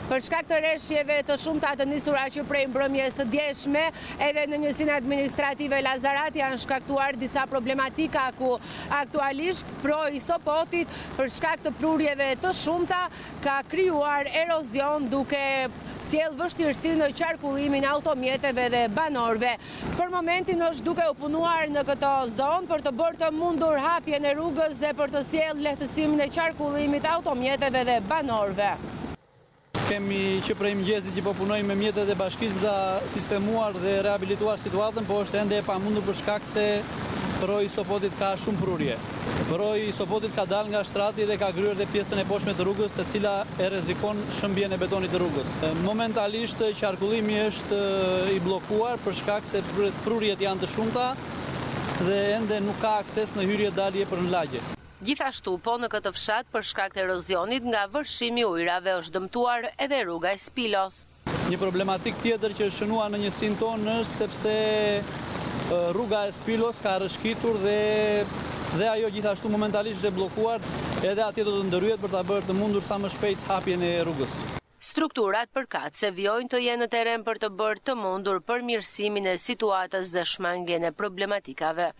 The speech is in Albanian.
Për shkak të rreshjeve të shumta të nisura që prej mbrëmjes së djeshme, edhe në njësinë administrative Lazarat janë shkaktuar disa problematika ku aktualisht Proi Sopotit për shkak të prurjeve të shumta ka krijuar erozion duke sjell vështirësi në qarkullimin e automjeteve dhe banorëve. Për momentin është duke u punuar në këtë zonë për të bërë të mundur hapjen e rrugës dhe për të sjellë lehtësimin e qarkullimit automjeteve dhe banorëve. Kemi që prej mëngjesit që po punojmë me mjetet e bashkisë për ta sistemuar dhe rehabilituar situatën, po është ende e pamundur për shkak se Proi Sopotit ka shumë prurje. Proi Sopotit ka dalë nga shtrati dhe ka kryer dhe pjesën e poshtme të rrugës, e cila e rrezikon shëmbjen e betonit të rrugës. Momentalisht qarkullimi është i bllokuar për shkak se prurjet janë të shumta dhe ende nuk ka akses në hyrje dalje për në lagje. Gjithashtu, po në këtë fshat për shkak të erozionit nga vërshimi ujrave është dëmtuar edhe rruga e Spilos. Një problematik tjetër që është shënuar në njësinë tonë është sepse rruga e Spilos ka rrëshqitur dhe ajo gjithashtu momentalisht është bllokuar, edhe atje do të ndërhyet për ta bërë të mundur sa më shpejt hapjen e rrugës. Strukturat përkatëse vijojnë të jenë në teren për të bërë të mundur përmirësimin e situatës dhe shmangjen e problematikave.